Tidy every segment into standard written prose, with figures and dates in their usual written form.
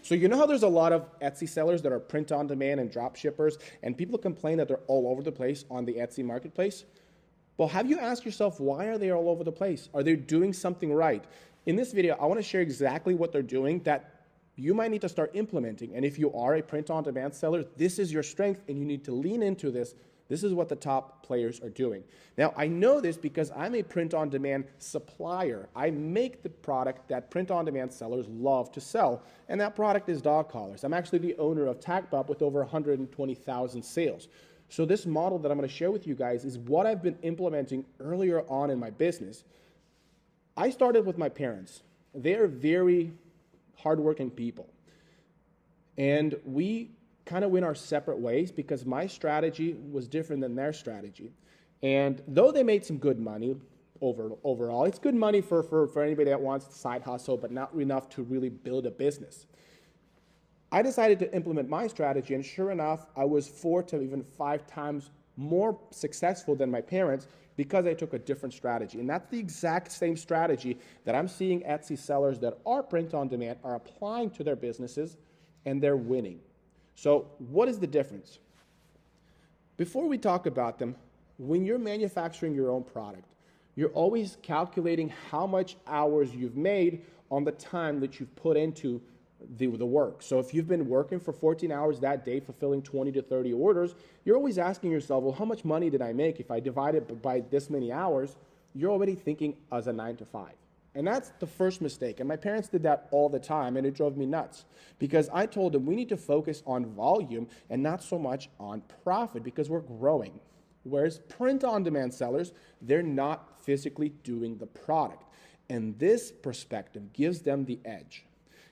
So you know how there's a lot of Etsy sellers that are print on demand and drop shippers, and people complain that they're all over the place on the Etsy marketplace? Well, have you asked yourself, why are they all over the place? Are they doing something right? In this video, I want to share exactly what they're doing that you might need to start implementing. And if you are a print on demand seller, this is your strength and you need to lean into this. This is what the top players are doing. Now, I know this because I'm a print-on-demand supplier. I make the product that print-on-demand sellers love to sell, and that product is dog collars. I'm actually the owner of TagBub with over 120,000 sales. So this model that I'm going to share with you guys is what I've been implementing earlier on in my business. I started with my parents. They are very hardworking people, and we kind of went our separate ways because my strategy was different than their strategy. And though they made some good money overall, it's good money for anybody that wants to side hustle, but not enough to really build a business. I decided to implement my strategy, and sure enough, I was 4 to even 5 times more successful than my parents because I took a different strategy. And that's the exact same strategy that I'm seeing Etsy sellers that are print on demand are applying to their businesses, and they're winning. So what is the difference? Before we talk about them, when you're manufacturing your own product, you're always calculating how much hours you've made on the time that you've put into the work. So if you've been working for 14 hours that day, fulfilling 20 to 30 orders, you're always asking yourself, well, how much money did I make? If I divide it by this many hours, you're already thinking as a 9 to 5. And that's the first mistake. And my parents did that all the time, and it drove me nuts because I told them we need to focus on volume and not so much on profit because we're growing. Whereas print-on-demand sellers, they're not physically doing the product. And this perspective gives them the edge.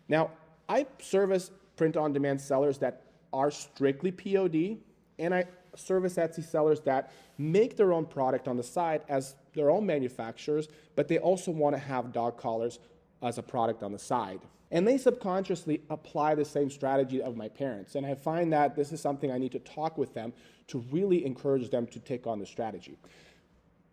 Now, I service print-on-demand sellers that are strictly POD, and I service Etsy sellers that make their own product on the side as their own manufacturers, but they also want to have dog collars as a product on the side. And they subconsciously apply the same strategy of my parents. And I find that this is something I need to talk with them to really encourage them to take on the strategy.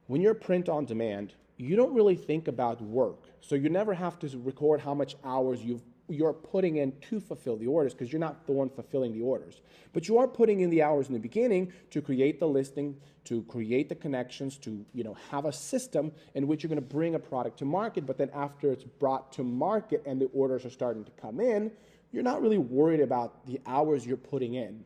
When you're print on demand, you don't really think about work. So you never have to record how much hours you're putting in to fulfill the orders because you're not the one fulfilling the orders. But you are putting in the hours in the beginning to create the listing, to create the connections, to have a system in which you're going to bring a product to market, but then after it's brought to market and the orders are starting to come in, you're not really worried about the hours you're putting in.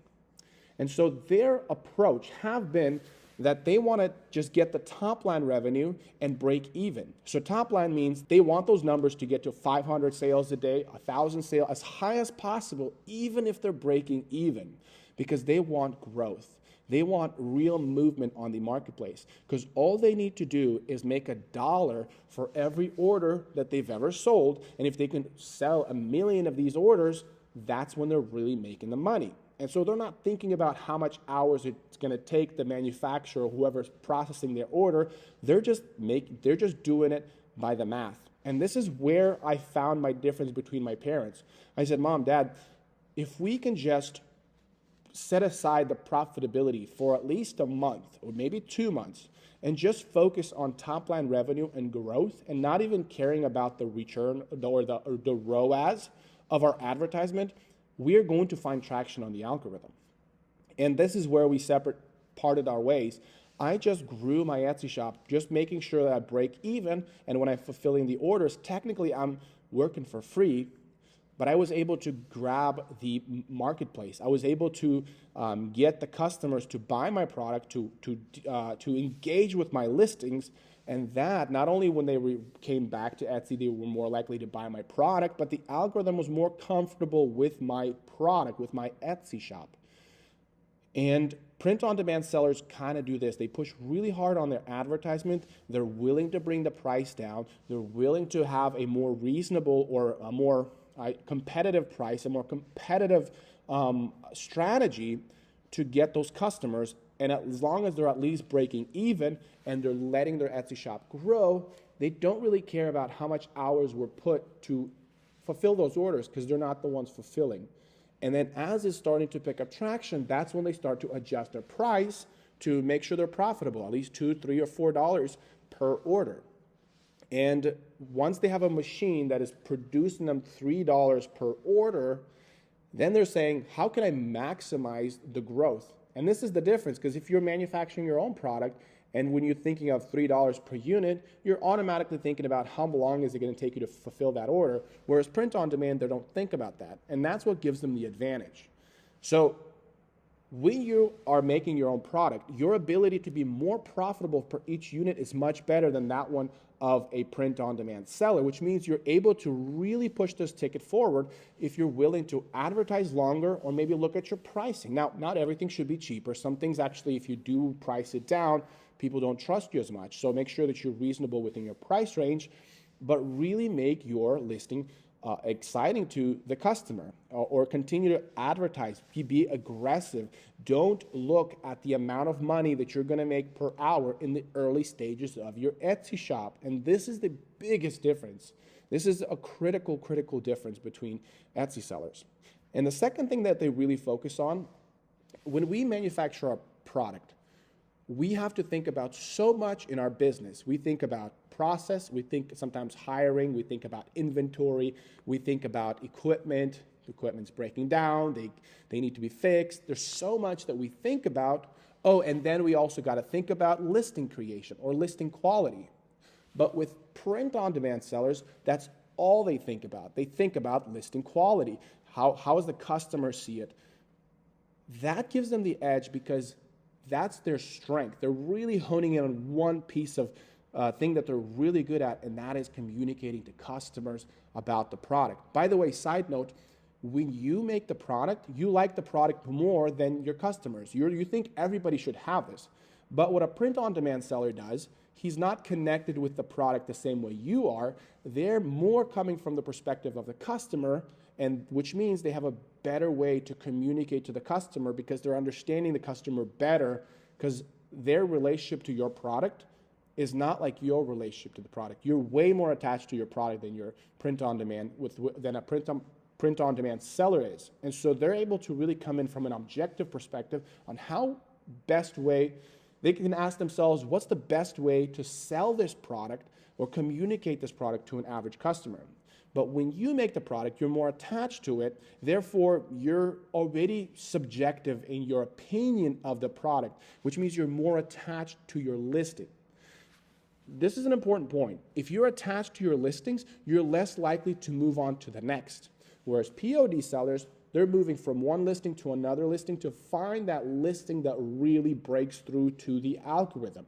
And so their approach have been that they want to just get the top line revenue and break even. So top line means they want those numbers to get to 500 sales a day, 1,000 sales, as high as possible, even if they're breaking even, because they want growth. They want real movement on the marketplace because all they need to do is make $1 for every order that they've ever sold. And if they can sell 1 million of these orders, that's when they're really making the money. And so they're not thinking about how much hours it's going to take the manufacturer or whoever's processing their order. They're just doing it by the math. And this is where I found my difference between my parents. I said, Mom, Dad, if we can just set aside the profitability for at least a month or maybe 2 months and just focus on top line revenue and growth and not even caring about the return or the ROAS of our advertisement, we are going to find traction on the algorithm. And this is where we parted our ways. I just grew my Etsy shop, just making sure that I break even, and when I'm fulfilling the orders, technically I'm working for free, but I was able to grab the marketplace. I was able to get the customers to buy my product, to engage with my listings, and that not only when they came back to Etsy, they were more likely to buy my product, but the algorithm was more comfortable with my product, with my Etsy shop. And print-on-demand sellers kind of do this. They push really hard on their advertisement. They're willing to bring the price down. They're willing to have a more reasonable or a more competitive price, a more competitive strategy to get those customers. And as long as they're at least breaking even and they're letting their Etsy shop grow, they don't really care about how much hours were put to fulfill those orders because they're not the ones fulfilling. And then as it's starting to pick up traction, that's when they start to adjust their price to make sure they're profitable, at least $2, $3, or $4 per order. And once they have a machine that is producing them $3 per order, Then they're saying, how can I maximize the growth? And this is the difference, because if you're manufacturing your own product, and when you're thinking of $3 per unit, you're automatically thinking about how long is it going to take you to fulfill that order. Whereas print on demand, they don't think about that. And that's what gives them the advantage. So when you are making your own product, your ability to be more profitable per each unit is much better than that one of a print-on-demand seller, which means you're able to really push this ticket forward if you're willing to advertise longer or maybe look at your pricing. Now, not everything should be cheaper. Some things actually, if you do price it down, people don't trust you as much. So make sure that you're reasonable within your price range, but really make your listing exciting to the customer, or continue to advertise. Be aggressive. Don't look at the amount of money that you're going to make per hour in the early stages of your Etsy shop. And this is the biggest difference. This is a critical difference between Etsy sellers. And the second thing that they really focus on, when we manufacture a product, we have to think about so much in our business. We think about process, we think sometimes hiring, we think about inventory, we think about equipment. The equipment's breaking down, they need to be fixed. There's so much that we think about. Oh, and then we also got to think about listing creation or listing quality. But with print-on-demand sellers, that's all they think about. They think about listing quality. How does the customer see it? That gives them the edge because that's their strength. They're really honing in on one piece of thing that they're really good at, and that is communicating to customers about the product. By the way, side note, when you make the product, you like the product more than your customers. You think everybody should have this. But what a print-on-demand seller does, he's not connected with the product the same way you are. They're more coming from the perspective of the customer, and which means they have a better way to communicate to the customer because they're understanding the customer better, because their relationship to your product is not like your relationship to the product. You're way more attached to your product than your print-on-demand than a print-on-demand seller is. And so they're able to really come in from an objective perspective on how best way, they can ask themselves, what's the best way to sell this product or communicate this product to an average customer? But when you make the product, you're more attached to it. Therefore, you're already subjective in your opinion of the product, which means you're more attached to your listing. This is an important point. If you're attached to your listings, you're less likely to move on to the next. Whereas POD sellers, they're moving from one listing to another listing to find that listing that really breaks through to the algorithm.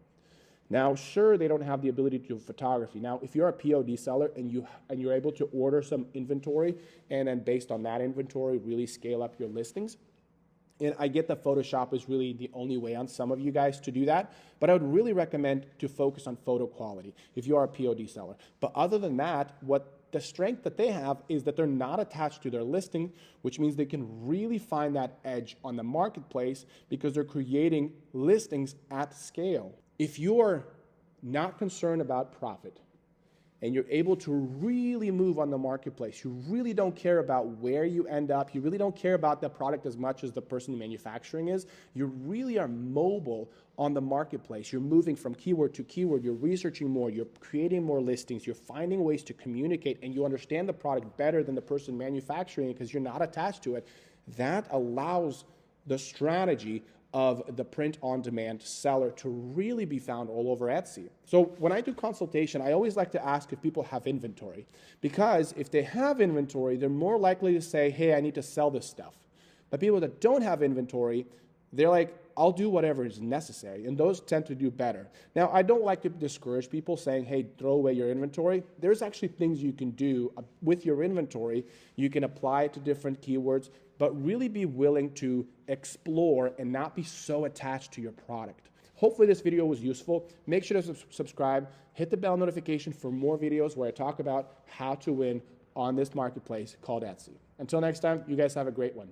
Now, sure, they don't have the ability to do photography. Now, if you're a POD seller and you're able to order some inventory and then based on that inventory really scale up your listings, and I get that Photoshop is really the only way on some of you guys to do that, but I would really recommend to focus on photo quality if you are a POD seller. But other than that, the strength that they have is that they're not attached to their listing, which means they can really find that edge on the marketplace because they're creating listings at scale. If you're not concerned about profit, and you're able to really move on the marketplace, you really don't care about where you end up, you really don't care about the product as much as the person manufacturing is, you really are mobile on the marketplace. You're moving from keyword to keyword, you're researching more, you're creating more listings, you're finding ways to communicate, and you understand the product better than the person manufacturing it because you're not attached to it. That allows the strategy of the print-on-demand seller to really be found all over Etsy. So when I do consultation, I always like to ask if people have inventory, because if they have inventory, they're more likely to say, hey, I need to sell this stuff. But people that don't have inventory, they're like, I'll do whatever is necessary, and those tend to do better. Now, I don't like to discourage people saying, hey, throw away your inventory. There's actually things you can do with your inventory. You can apply it to different keywords, but really be willing to explore and not be so attached to your product. Hopefully this video was useful. Make sure to subscribe, hit the bell notification for more videos where I talk about how to win on this marketplace called Etsy. Until next time, you guys have a great one.